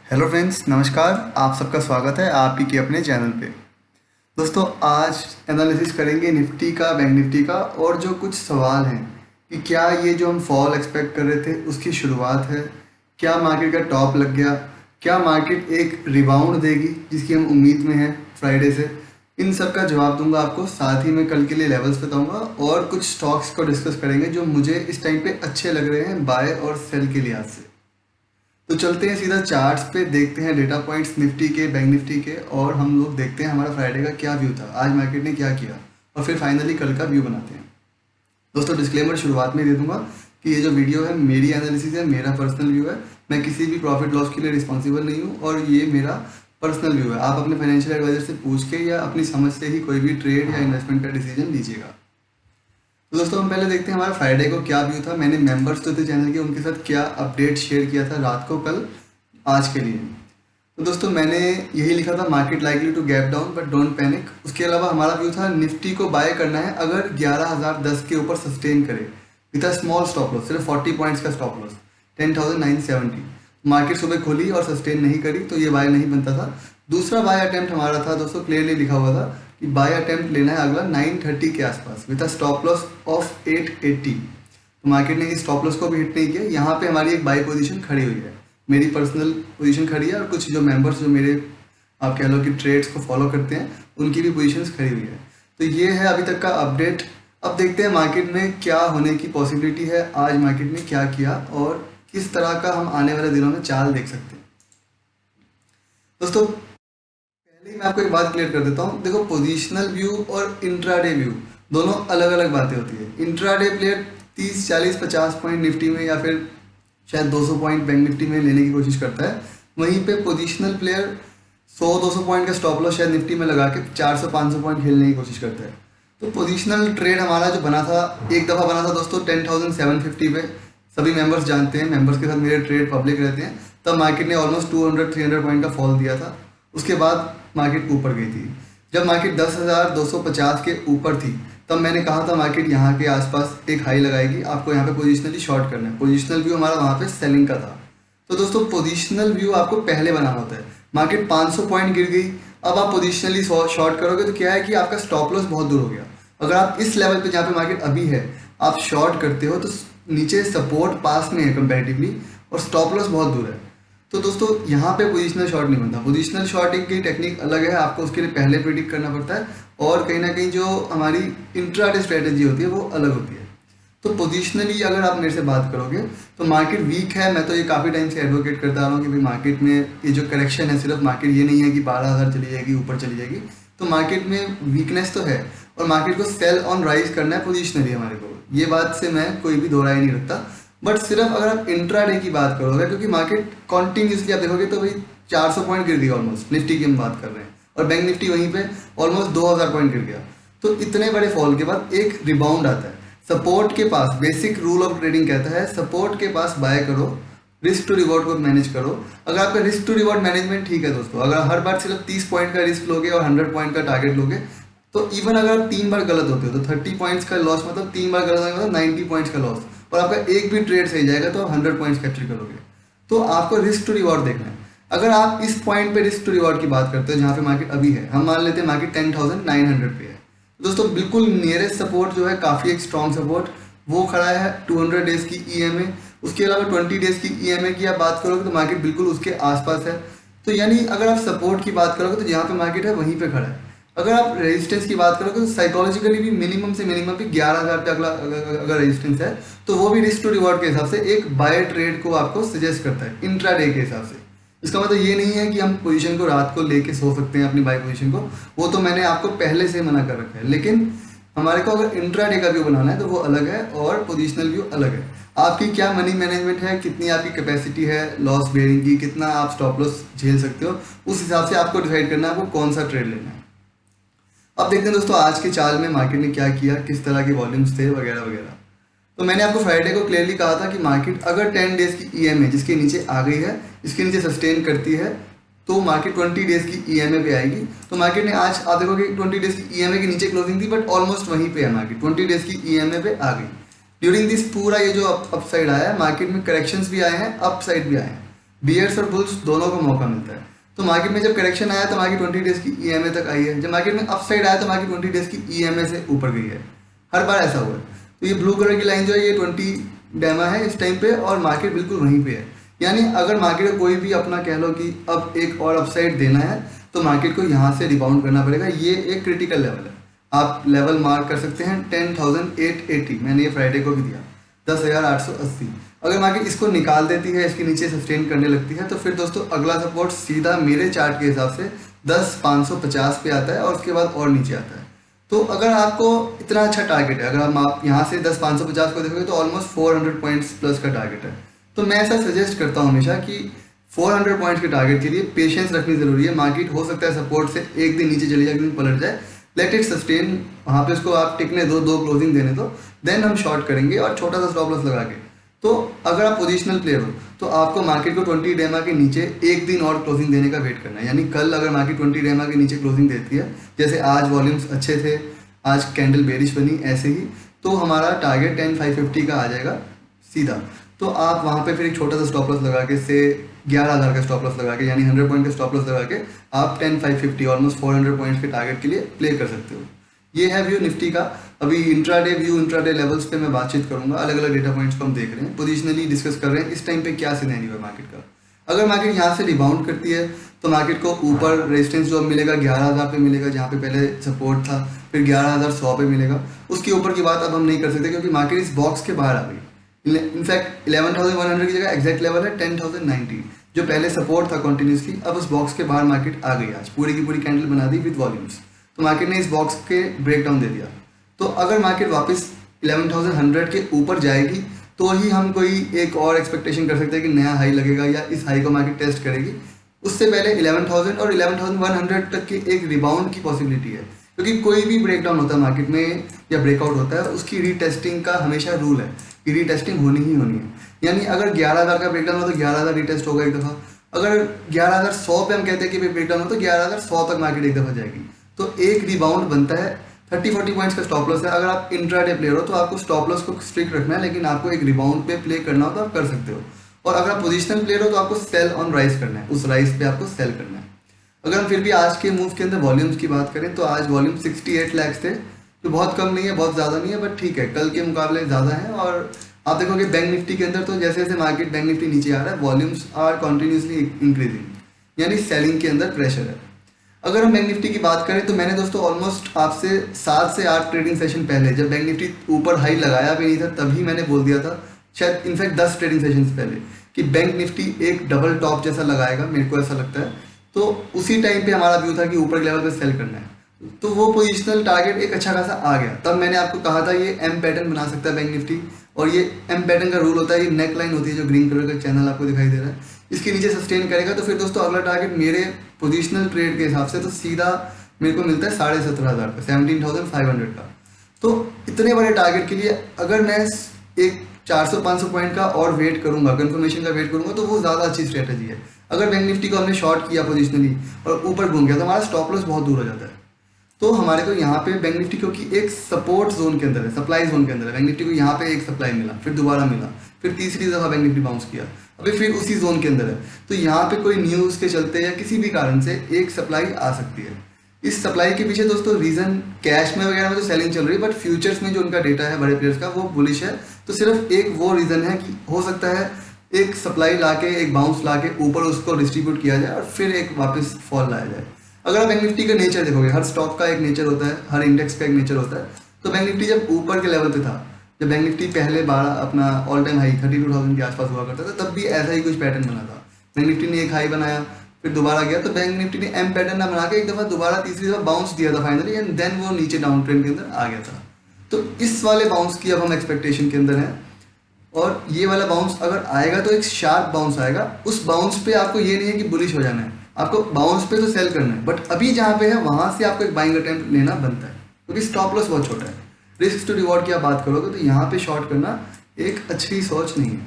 Hello friends, नमस्कार। आप सबका स्वागत है आप ही के अपने चैनल पे। दोस्तों, आज एनालिसिस करेंगे निफ्टी का, बैंक निफ्टी का, और जो कुछ सवाल हैं कि क्या ये जो हम फॉल एक्सपेक्ट कर रहे थे उसकी शुरुआत है, क्या मार्केट का टॉप लग गया, क्या मार्केट एक रिबाउंड देगी जिसकी हम उम्मीद में हैं फ्राइडे से। इन सब का जवाब दूंगा आपको, साथ ही मैं कल के लिए लेवल्स बताऊंगा और कुछ स्टॉक्स को डिस्कस करेंगे जो मुझे इस टाइम पे अच्छे लग रहे हैं बाय और सेल के लिहाज से। तो चलते हैं सीधा चार्ट्स पे, देखते हैं डेटा पॉइंट्स निफ्टी के, बैंक निफ्टी के, और हम लोग देखते हैं हमारा फ्राइडे का क्या व्यू था, आज मार्केट ने क्या किया, और फिर फाइनली कल का व्यू बनाते हैं। दोस्तों, डिस्क्लेमर शुरुआत में दे दूंगा कि ये जो वीडियो है मेरी एनालिसिस है, मेरा पर्सनल व्यू है। मैं किसी भी प्रॉफिट लॉस के लिए रिस्पॉन्सिबल नहीं हूँ और ये मेरा पर्सनल व्यू है। आप अपने फाइनेंशियल एडवाइजर से पूछ के या अपनी समझ से ही कोई भी ट्रेड या इन्वेस्टमेंट का डिसीजन लीजिएगा। तो दोस्तों, हम पहले देखते हैं हमारा फ्राइडे को क्या व्यू था। मैंने मेंबर्स जो थे चैनल के, उनके साथ क्या अपडेट शेयर किया था रात को कल आज के लिए। तो दोस्तों, मैंने यही लिखा था, market likely to gap down but don't panic. उसके अलावा हमारा व्यू था निफ्टी को बाय करना है अगर 11,010 के ऊपर सस्टेन करे with a small stop loss, सिर्फ 40 पॉइंट्स का स्टॉप लॉस, 10,970। मार्केट सुबह खुली और सस्टेन नहीं करी तो ये बाय नहीं बनता था। दूसरा बाय अटेम्प्ट हमारा था दोस्तों, क्लियरली लिखा हुआ था कि बाय अटेम्प्ट लेना है अगला 930 के आसपास with a stop loss of 880। तो मार्केट ने इस स्टॉप लॉस को भी हिट नहीं किया। यहाँ पे हमारी एक बाय पोजीशन खड़ी हुई है, मेरी पर्सनल पोजीशन खड़ी है, और कुछ जो मेंबर्स जो मेरे आप कह लो कि ट्रेड्स को फॉलो करते हैं उनकी भी पोजीशंस खड़ी हुई है। तो ये है अभी तक का अपडेट। अब देखते हैं मार्केट में क्या होने की पॉसिबिलिटी है, आज मार्केट ने क्या किया और किस तरह का हम आने वाले दिनों में चाल देख सकते हैं। दोस्तों, पहले ही मैं आपको एक बात क्लियर कर देता हूँ। देखो, पोजीशनल व्यू और इंट्राडे व्यू दोनों अलग अलग बातें होती है। इंट्राडे प्लेयर 30, 40, 50 पॉइंट निफ्टी में या फिर शायद 200 पॉइंट बैंक निफ्टी में लेने की कोशिश करता है। वहीं पे पोजीशनल प्लेयर 100-200 पॉइंट का स्टॉप लॉस शायद निफ्टी में लगा के 400-500 पॉइंट खेलने की कोशिश करता है। तो पोजीशनल ट्रेड हमारा जो बना था, एक दफ़ा बना था दोस्तों 10,750 पे। सभी मेंबर्स जानते हैं, मेंबर्स के साथ मेरे ट्रेड पब्लिक रहते हैं। तब मार्केट ने ऑलमोस्ट 200-300 पॉइंट का फॉल दिया था। उसके बाद मार्केट ऊपर गई थी। जब मार्केट 10,250 के ऊपर थी तब मैंने कहा था मार्केट यहाँ के आसपास एक हाई लगाएगी, आपको यहाँ पे पोजिशनली शॉर्ट करना है। पोजिशनल व्यू हमारा वहाँ पे सेलिंग का था। तो दोस्तों, पोजिशनल व्यू आपको पहले बनाना होता है। मार्केट 500 पॉइंट गिर गई, अब आप पोजिशनली शॉर्ट करोगे तो क्या है कि आपका स्टॉप लॉस बहुत दूर हो गया। अगर आप इस लेवल पे जहाँ पे मार्केट अभी है आप शॉर्ट करते हो तो नीचे सपोर्ट पास में है कंपेरेटिवली और स्टॉप लॉस बहुत दूर है। तो दोस्तों, यहाँ पे पोजिशनल शॉर्ट नहीं बनता। पोजिशनल शॉर्टिंग की टेक्निक अलग है, आपको उसके लिए पहले प्रिडिक्ट करना पड़ता है, और कहीं ना कहीं जो हमारी इंट्राडे स्ट्रेटेजी होती है वो अलग होती है। तो पोजिशनली अगर आप मेरे से बात करोगे तो मार्केट वीक है। मैं तो ये काफ़ी टाइम से एडवोकेट करता आ रहा हूँ कि भाई मार्केट में ये जो करेक्शन है, सिर्फ मार्केट ये नहीं है कि 12,000 चली जाएगी, ऊपर चली जाएगी। तो मार्केट में वीकनेस तो है और मार्केट को सेल ऑन राइज करना है पोजिशनली हमारे को। ये बात से मैं कोई भी दो राय नहीं रखता। बट सिर्फ अगर आप इंट्राडे की बात करोगे, क्योंकि मार्केट कॉन्टिन्यूसली आप देखोगे तो भाई 400 पॉइंट गिर गई ऑलमोस्ट, निफ्टी की हम बात कर रहे हैं, और बैंक निफ्टी वहीं पे ऑलमोस्ट 2,000 पॉइंट गिर गया। तो इतने बड़े फॉल के बाद एक रिबाउंड आता है सपोर्ट के पास। बेसिक रूल ऑफ ट्रेडिंग कहता है सपोर्ट के पास बाय करो, रिस्क टू रिवॉर्ड को मैनेज करो। अगर आपका रिस्क टू रिवॉर्ड मैनेजमेंट ठीक है दोस्तों, अगर हर बार सिर्फ 30 पॉइंट का रिस्क लोगे और 100 पॉइंट का टारगेट लोगे, तो इवन अगर आप 3 बार गलत होते हो तो 30 पॉइंट्स का लॉस मतलब 3 बार गलत होगा मतलब 90 पॉइंट्स का लॉस, और आपका एक भी ट्रेड सही जाएगा तो आप 100 पॉइंट्स कैप्चर करोगे। तो आपको रिस्क टू रिवॉर्ड देखना है। अगर आप इस पॉइंट पे रिस्क टू रिवॉर्ड की बात करते हो जहाँ पे मार्केट अभी है, हम मान लेते हैं मार्केट 10,900 पे है, तो दोस्तों बिल्कुल नियरेस्ट सपोर्ट जो है, काफ़ी एक स्ट्रॉन्ग सपोर्ट, वो खड़ा है 200 डेज की ईएमए। उसके अलावा 20 डेज की ईएमए की आप बात करोगे तो मार्केट बिल्कुल उसके आसपास है। तो यानी अगर आप सपोर्ट की बात करोगे तो जहाँ पे मार्केट है वहीं पे खड़ा है। अगर आप रेजिस्टेंस की बात करोगे तो साइकोलॉजिकली भी मिनिमम से मिनिमम भी 11,000 पे अगला अगर रेजिस्टेंस है तो वो भी रिस्क टू रिवॉर्ड के हिसाब से एक बाय ट्रेड को आपको सजेस्ट करता है इंट्राडे के हिसाब से। इसका मतलब ये नहीं है कि हम पोजीशन को रात को लेके सो सकते हैं अपनी बाय पोजीशन को, वो तो मैंने आपको पहले से मना कर रखा है। लेकिन हमारे को अगर इंट्राडे का व्यू बनाना है तो वो अलग है और पोजिशनल व्यू अलग है। आपकी क्या मनी मैनेजमेंट है, कितनी आपकी कैपेसिटी है लॉस बेयरिंग की, कितना आप स्टॉप लॉस झेल सकते हो, उस हिसाब से आपको डिसाइड करना है आपको कौन सा ट्रेड लेना है। अब देखते हैं दोस्तों आज के चाल में मार्केट ने क्या किया, किस तरह के वॉल्यूम्स थे वगैरह वगैरह। तो मैंने आपको फ्राइडे को क्लियरली कहा था कि मार्केट अगर 10 डेज की ईएमए जिसके नीचे आ गई है, इसके नीचे सस्टेन करती है तो मार्केट 20 डेज की ईएमए पे आएगी। तो मार्केट ने आज आप देखोगे 20 डेज की ईएमए के नीचे क्लोजिंग थी बट ऑलमोस्ट वहीं पे है, मार्केट 20 डेज की ईएमए पे आ गई। ड्यूरिंग दिस पूरा ये जो अपसाइड आया है, मार्केट में करेक्शंस भी आए हैं, अपसाइड भी आए हैं। बियर्स और बुल्स दोनों को मौका मिलता है। तो मार्केट में जब करेक्शन आया तो मार्केट 20 डेज की ईएमए तक आई है, जब मार्केट में अपसाइड आया तो मार्केट 20 डेज की ईएमए से ऊपर गई है। हर बार ऐसा हुआ है। तो ये ब्लू कलर की लाइन जो है ये 20 डेमा है इस टाइम पे, और मार्केट बिल्कुल वहीं पे है। यानी अगर मार्केट को कोई भी अपना कह लो कि अब एक और अपसाइड देना है तो मार्केट को यहाँ से रिबाउंड करना पड़ेगा। ये एक क्रिटिकल लेवल है, आप लेवल मार्क कर सकते हैं 10,880, मैंने ये फ्राइडे को भी दिया 10,880। अगर मार्केट इसको निकाल देती है, इसके नीचे सस्टेन करने लगती है, तो फिर दोस्तों अगला सपोर्ट सीधा मेरे चार्ट के हिसाब से 10,550 पे आता है और उसके बाद और नीचे आता है। तो अगर आपको इतना अच्छा टारगेट है, अगर आप यहाँ से 10,550 को देखोगे तो ऑलमोस्ट 400 पॉइंट्स प्लस का टारगेट है। तो मैं ऐसा सजेस्ट करता हूँ हमेशा कि 400 पॉइंट्स के टारगेट के लिए पेशेंस रखनी जरूरी है। मार्केट हो सकता है सपोर्ट से एक दिन नीचे चली जाए, एक दिन पलट जाए, लेट इट सस्टेन, वहाँ पे उसको आप टिकने दो क्लोजिंग देने दो, देन हम शॉर्ट करेंगे और छोटा सा स्टॉप लॉस लगा के। तो अगर आप पोजिशनल प्लेयर हो तो आपको मार्केट को 20 डेमा के नीचे एक दिन और क्लोजिंग देने का वेट करना है। यानी कल अगर मार्केट 20 डेमा के नीचे क्लोजिंग देती है, जैसे आज वॉल्यूम्स अच्छे थे, आज कैंडल बेरिश बनी ऐसे ही, तो हमारा टारगेट 10,550 का आ जाएगा सीधा। तो आप वहाँ पे फिर एक छोटा सा स्टॉप लॉस लगा के, से 11,000 का स्टॉप लॉस लगा के, यानी 100 पॉइंट का स्टॉप लॉस लगा के आप 10,550 ऑलमोस्ट 400 पॉइंट्स के टारगेट के लिए प्ले कर सकते हो। ये है व्यू निफ्टी का। अभी इंट्राडे व्यू, इंट्राडे लेवल्स पे मैं बातचीत करूंगा, अलग अलग डेटा पॉइंट्स को हम देख रहे हैं, पोजिशनली डिस्कस कर रहे हैं इस टाइम पे क्या सिनेरियो है मार्केट का। अगर मार्केट यहाँ से रिबाउंड करती है तो मार्केट को ऊपर रेजिस्टेंस जो मिलेगा 11,000 पे मिलेगा, जहाँ पे पहले सपोर्ट था, फिर 11,100 पे मिलेगा। उसके ऊपर की बात अब हम नहीं कर सकते क्योंकि मार्केट इस बॉक्स के बाहर आ गई। इनफैक्ट 11,100 की जगह एग्जैक्ट लेवल है 10,090, जो पहले सपोर्ट था कंटिन्यूसली, अब उस बॉक्स के बाहर मार्केट आ गई। आज पूरी की पूरी कैंडल बना दी विद वॉल्यूम्स, तो मार्केट ने इस बॉक्स के ब्रेक डाउन दे दिया। तो अगर मार्केट वापस 11,100 के ऊपर जाएगी तो ही हम कोई एक और एक्सपेक्टेशन कर सकते हैं कि नया हाई लगेगा या इस हाई को मार्केट टेस्ट करेगी। उससे पहले 11,000 और 11,100 तक के एक रिबाउंड की पॉसिबिलिटी है, क्योंकि कोई भी ब्रेकडाउन होता है मार्केट में या ब्रेकआउट होता है, उसकी रीटेस्टिंग का हमेशा रूल है कि रीटेस्टिंग होनी ही होनी है। यानी अगर 11,000 का ब्रेकडाउन हो तो 11,000 रीटेस्ट होगा एक दफ़ा। अगर 11,100 पे हम कहते हैं कि ब्रेकडाउन हो तो 11,100 तक मार्केट एक दफ़ा जाएगी। तो एक रिबाउंड बनता है, 30-40 पॉइंट्स का स्टॉप लॉस है। अगर आप इंट्राडे प्लेयर हो तो आपको स्टॉप लॉस को स्ट्रिक्ट रखना है, लेकिन आपको एक रिबाउंड पे प्ले करना हो तो आप कर सकते हो। और अगर आप पोजिशनल प्लेयर हो तो आपको सेल ऑन राइस करना है, उस राइस पे आपको सेल करना है। अगर हम फिर भी आज के मूव के अंदर वॉल्यूम्स की बात करें तो आज वॉल्यूम 68 लाख थे, जो बहुत कम नहीं है, बहुत ज़्यादा नहीं है, बट ठीक है, कल के मुकाबले ज़्यादा है। और आप देखोगे बैंक निफ्टी के अंदर तो जैसे जैसे मार्केट बैंक निफ्टी नीचे आ रहा है, वॉल्यूम्स आर कॉन्टिन्यूसली इंक्रीजिंग, यानी सेलिंग के अंदर प्रेशर है। अगर हम बैंक निफ्टी की बात करें तो मैंने दोस्तों ऑलमोस्ट आपसे 7 से 8 ट्रेडिंग सेशन पहले, जब बैंक निफ्टी ऊपर हाई लगाया भी नहीं था, तभी मैंने बोल दिया था, शायद इनफैक्ट 10 ट्रेडिंग सेशंस पहले, कि बैंक निफ्टी एक डबल टॉप जैसा लगाएगा, मेरे को ऐसा लगता है। तो उसी टाइम पे हमारा व्यू था कि ऊपर के लेवल पे सेल करना है, तो वो पोजिशनल टारगेट एक अच्छा खासा आ गया। तब मैंने आपको कहा था ये एम पैटर्न बना सकता है बैंक निफ्टी, और ये एम पैटर्न का रूल होता है, ये नेक लाइन होती है जो ग्रीन कलर का चैनल आपको दिखाई दे रहा है, इसके नीचे सस्टेन करेगा तो फिर दोस्तों अगला टारगेट मेरे पोजिशनल ट्रेड के हिसाब से तो सीधा मेरे को मिलता है 17,500 का, 17,500 का। तो इतने बड़े टारगेट के लिए अगर मैं एक 400-500 पॉइंट का और वेट करूंगा, कंफर्मेशन का वेट करूंगा, तो वो ज़्यादा अच्छी स्ट्रेटजी है। अगर बैंक निफ्टी को हमने शॉर्ट किया पोजिशनली और ऊपर घूम गया तो हमारा स्टॉप लॉस बहुत दूर हो जाता है। तो हमारे को यहाँ पे बैंक निफ्टी क्योंकि एक सपोर्ट जोन के अंदर है, सप्लाई जोन के अंदर है, बैंक निफ्टी को यहाँ पे एक सप्लाई मिला, फिर दोबारा मिला, फिर तीसरी दफ़ा बैंक निफ्टी बाउंस किया, अभी फिर उसी जोन के अंदर है। तो यहाँ पे कोई न्यूज़ के चलते या किसी भी कारण से एक सप्लाई आ सकती है। इस सप्लाई के पीछे दोस्तों रीज़न कैश में वगैरह में तो सेलिंग चल रही है, बट फ्यूचर्स में जो उनका डेटा है बड़े प्लेयर्स का वो बुलिश है। तो सिर्फ एक वो रीज़न है कि हो सकता है एक सप्लाई लाके, एक बाउंस लाके ऊपर उसको डिस्ट्रीब्यूट किया जाए और फिर एक वापस फॉल लाया जाए। अगर आप बैंक निफ्टी का नेचर देखोगे, हर स्टॉक का एक नेचर होता है, हर इंडेक्स का एक नेचर होता है। तो बैंक निफ्टी जब ऊपर के लेवल पे था, जब बैंक निफ्टी पहले 12 अपना ऑल टाइम हाई 32,000 के आसपास हुआ करता था, तब भी ऐसा ही कुछ पैटर्न बना था। बैंक निफ्टी ने एक हाई बनाया, फिर दोबारा गया, तो बैंक निफ्टी ने एम पैटर्न ना बना के एक दफ़ा दोबारा तीसरी दफ़ा बाउंस दिया था फाइनली, एंड देन वो नीचे डाउन ट्रेंड के अंदर आ गया था। तो इस वाले बाउंस की अब हम एक्सपेक्टेशन के अंदर हैं, और ये वाला बाउंस अगर आएगा तो एक शार्प बाउंस आएगा। उस बाउंस पे आपको ये नहीं है कि बुलिश हो जाना है, आपको बाउंस पे तो सेल करना है, बट अभी जहाँ पे है वहाँ से आपको एक बाइंग अटेम्प्ट लेना बनता है, क्योंकि स्टॉप लॉस बहुत छोटा है। रिस्क टू रिवॉर्ड की आप बात करोगे तो यहाँ पे शॉर्ट करना एक अच्छी सोच नहीं है।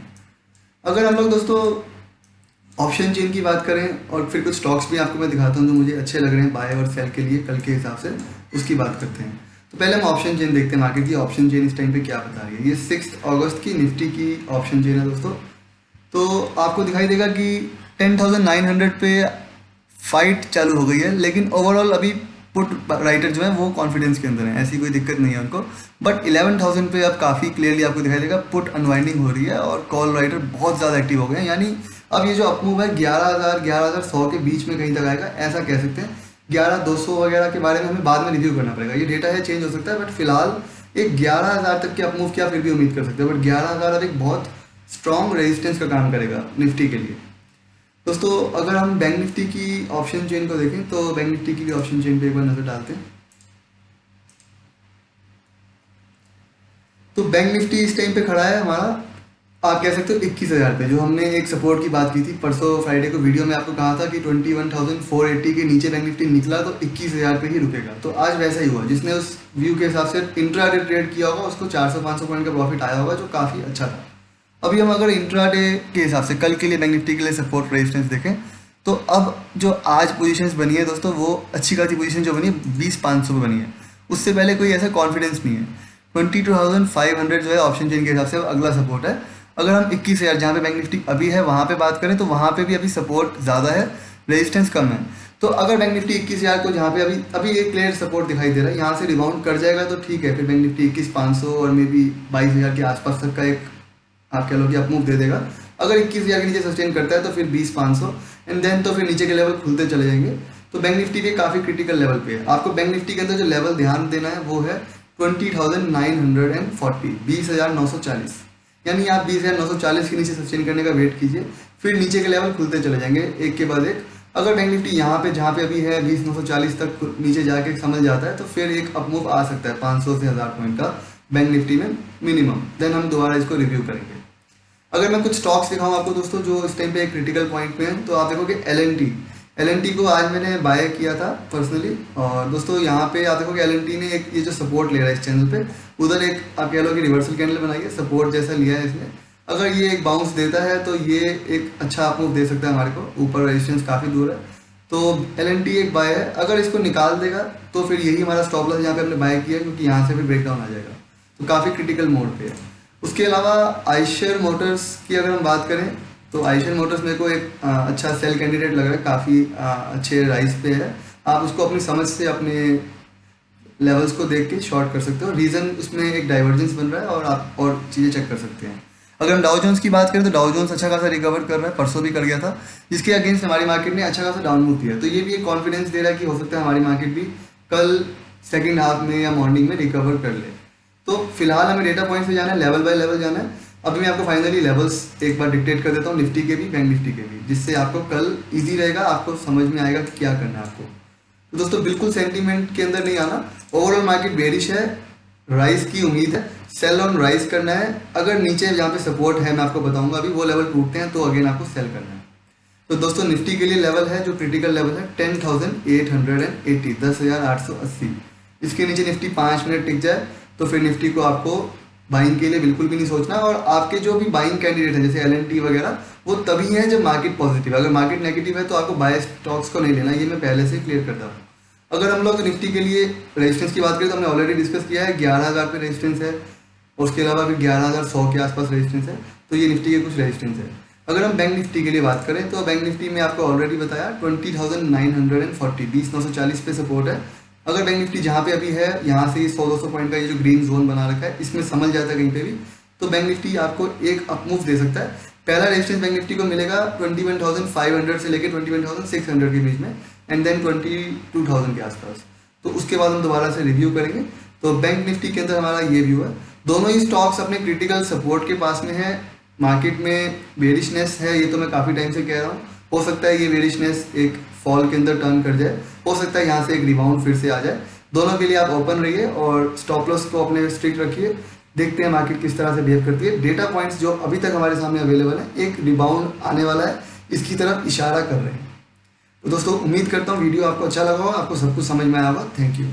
अगर हम लोग दोस्तों ऑप्शन चेन की बात करें, और फिर कुछ स्टॉक्स भी आपको मैं दिखाता हूँ जो मुझे अच्छे लग रहे हैं बाय और सेल के लिए कल के हिसाब से, उसकी बात करते हैं। तो पहले हम ऑप्शन चेन देखते हैं, मार्केट की ऑप्शन चेन इस टाइम पे क्या बता रही है। ये 6 अगस्त की निफ्टी की ऑप्शन चेन है दोस्तों। तो आपको दिखाई देगा कि 10,900 पे फाइट चालू हो गई है, लेकिन ओवरऑल अभी पुट राइटर जो है वो कॉन्फिडेंस के अंदर है, ऐसी कोई दिक्कत नहीं है उनको। बट 11,000 पे अब काफ़ी क्लियरली आपको दिखाई देगा पुट अनवाइंडिंग हो रही है और कॉल राइटर बहुत ज़्यादा एक्टिव हो गए हैं। यानी अब ये जो अपमूव है 11,000 11,100 के बीच में कहीं तक आएगा, ऐसा कह सकते हैं। 11,200 वगैरह के बारे में हमें बाद में रिव्यू करना पड़ेगा, ये डेटा है चेंज हो सकता है, बट फिलहाल एक 11,000 तक के अपमूव की आप फिर भी उम्मीद कर सकते हैं। बट 11,000 अब एक बहुत स्ट्रॉन्ग रेजिस्टेंस का काम करेगा निफ्टी के लिए। दोस्तों अगर हम बैंक निफ्टी की ऑप्शन चेन को देखें तो बैंक निफ्टी की भी ऑप्शन चेन पे एक बार नजर डालते हैं। तो बैंक निफ्टी इस टाइम पे खड़ा है हमारा, आप कह सकते हो 21,000 पे, जो हमने एक सपोर्ट की बात की थी परसों फ्राइडे को वीडियो में, आपको कहा था कि 21,480 के नीचे बैंक निफ्टी निकला तो 21,000 पे ही रुकेगा। तो आज वैसा ही हुआ, जिसने उस व्यू के हिसाब से इंट्राडे ट्रेड किया होगा उसको 400-500 पॉइंट का प्रॉफिट आया होगा, जो काफ़ी अच्छा था। अभी हम अगर इंट्राडे के हिसाब से कल के लिए बैंक निफ्टी के लिए सपोर्ट रेजिस्टेंस देखें तो अब जो आज पोजीशंस बनी है दोस्तों, वो अच्छी खासी पोजीशन जो बनी है 20,500 पे बनी है। उससे पहले कोई ऐसा कॉन्फिडेंस नहीं है। 22,500 जो है ऑप्शन चेन के हिसाब से अगला सपोर्ट है। अगर हम 21,000 जहाँ पे बैंक निफ्टी अभी है वहाँ पे बात करें तो वहाँ पे भी अभी सपोर्ट ज़्यादा है, रेजिस्टेंस कम है। तो अगर बैंक निफ्टी 21,000 को जहाँ पे अभी एक क्लियर सपोर्ट दिखाई दे रहा है, यहाँ से रिबाउंड कर जाएगा तो ठीक है, फिर बैंक निफ्टी 21,500 और मे बी 22,000 के आसपास तक का एक आप कह लो कि अपमूव दे देगा। अगर 21,000 के नीचे सस्टेन करता है तो फिर 20,500 एंड देन तो फिर नीचे के लेवल खुलते चले जाएंगे। तो बैंक निफ्टी भी काफ़ी क्रिटिकल लेवल पे है। आपको बैंक निफ्टी के अंदर जो लेवल ध्यान देना है वो है 20,940, 20,940। यानी आप 20,940 के नीचे सस्टेन करने का वेट कीजिए, फिर नीचे के लेवल खुलते चले जाएंगे एक के बाद एक। अगर बैंक निफ्टी यहाँ पे जहाँ पे अभी है 20,940 तक नीचे जाके समझ जाता है तो फिर एक अपमूव आ सकता है 500 से 1000 पॉइंट का बैंक निफ्टी में मिनिमम। देन हम दोबारा इसको रिव्यू करेंगे। अगर मैं कुछ स्टॉक्स दिखाऊं आपको दोस्तों जो इस टाइम पे एक क्रिटिकल पॉइंट पे हैं, तो आप देखोगे एल.एन.टी को आज मैंने बाय किया था पर्सनली। और दोस्तों यहाँ पे आप देखोगे एल.एन.टी ने एक ये जो सपोर्ट ले रहा है इस चैनल पे, उधर एक आप कह लो कि रिवर्सल कैंडल बनाई है, सपोर्ट जैसा लिया है इसने। अगर ये एक बाउंस देता है तो ये एक अच्छा अपमूव दे सकता है हमारे को, ऊपर रेजिस्टेंस काफ़ी दूर है। तो एल.एन.टी एक बाय है। अगर इसको निकाल देगा तो फिर यही हमारा स्टॉप लॉस यहाँ पे हमने बाय किया, क्योंकि यहाँ से भी ब्रेकडाउन आ जाएगा, तो काफ़ी क्रिटिकल मोड पे है। उसके अलावा आइशर मोटर्स की अगर हम बात करें तो आइशर मोटर्स मेरे को एक अच्छा सेल कैंडिडेट लग रहा है, काफ़ी अच्छे राइज पे है। आप उसको अपनी समझ से अपने लेवल्स को देख के शॉर्ट कर सकते हो। रीज़न उसमें एक डाइवर्जेंस बन रहा है और आप और चीज़ें चेक कर सकते हैं। अगर हम डाउ जोन्स की बात करें तो डाउ जोन्स अच्छा खासा रिकवर कर रहा है, परसों भी कर गया था, जिसके अगेंस्ट हमारी मार्केट ने अच्छा खासा डाउन मूव दिया। तो ये भी एक कॉन्फिडेंस दे रहा है कि हो सकता है हमारी मार्केट भी कल सेकेंड हाफ में या मॉर्निंग में रिकवर कर ले। तो फिलहाल हमें डेटा पॉइंट्स पे जाना है, लेवल बाय लेवल जाना है। अभी मैं आपको फाइनली लेवल्स एक बार डिक्टेट कर देता हूँ, निफ्टी के भी बैंक निफ्टी के भी, जिससे आपको कल इजी रहेगा, आपको समझ में आएगा कि क्या करना है आपको। तो दोस्तों बिल्कुल सेंटीमेंट के अंदर नहीं आना, ओवरऑल मार्केट बेरिश है, राइज की उम्मीद है, सेल ऑन राइज करना है। अगर नीचे जहाँ पे सपोर्ट है मैं आपको बताऊंगा, अभी वो लेवल टूटते हैं तो अगेन आपको सेल करना है। तो दोस्तों निफ्टी के लिए लेवल है जो क्रिटिकल लेवल है 10,880, 10,880। इसके नीचे निफ्टी 5 मिनट टिक जाए तो फिर निफ्टी को आपको बाइंग के लिए बिल्कुल भी नहीं सोचना। और आपके जो भी बाइंग कैंडिडेट हैं जैसे एल.एन.टी वगैरह, वो तभी हैं जब मार्केट पॉजिटिव है। अगर मार्केट नेगेटिव है तो आपको बाय स्टॉक्स को नहीं लेना, ये मैं पहले से क्लियर करता हूँ। अगर हम लोग निफ्टी के लिए रेजिस्टेंस की बात करें तो हमने ऑलरेडी डिस्कस किया है, 11,000 पे रेजिस्टेंस है, और उसके अलावा फिर 11,100 के आसपास रेजिस्टेंस है। तो ये निफ्टी के कुछ रेजिस्टेंस है। अगर हम बैंक निफ्टी के लिए बात करें तो बैंक निफ्टी में आपको ऑलरेडी बताया 20,940, 20,940 पे सपोर्ट है। अगर बैंक निफ्टी जहाँ पे अभी है यहाँ से 100-200 पॉइंट का ये जो ग्रीन जोन बना रखा है इसमें समझ जाता है कहीं पे भी, तो बैंक निफ्टी आपको एक अपमूव दे सकता है। पहला रेजिस्टेंस बैंक निफ्टी को मिलेगा 21,500 से लेकर 21,600 के बीच में, एंड देन 22,000 के आसपास। तो उसके बाद हम दोबारा से रिव्यू करेंगे। तो बैंक निफ्टी के अंदर हमारा ये व्यू है। दोनों ही स्टॉक्स अपने क्रिटिकल सपोर्ट के पास में है। मार्केट में बेरिशनेस है, ये तो मैं काफ़ी टाइम से कह रहा हूँ। हो सकता है ये बेरिशनेस एक फॉल के अंदर टर्न कर जाए, हो सकता है यहाँ से एक रिबाउंड फिर से आ जाए। दोनों के लिए आप ओपन रहिए और स्टॉप लॉस को अपने स्ट्रिक्ट रखिए। देखते हैं मार्केट किस तरह से बिहेव करती है। डेटा पॉइंट्स जो अभी तक हमारे सामने अवेलेबल है, एक रिबाउंड आने वाला है, इसकी तरफ इशारा कर रहे हैं। तो दोस्तों उम्मीद करता हूँ वीडियो आपको अच्छा लगा होगा, आपको सब कुछ समझ में आया होगा। Thank you.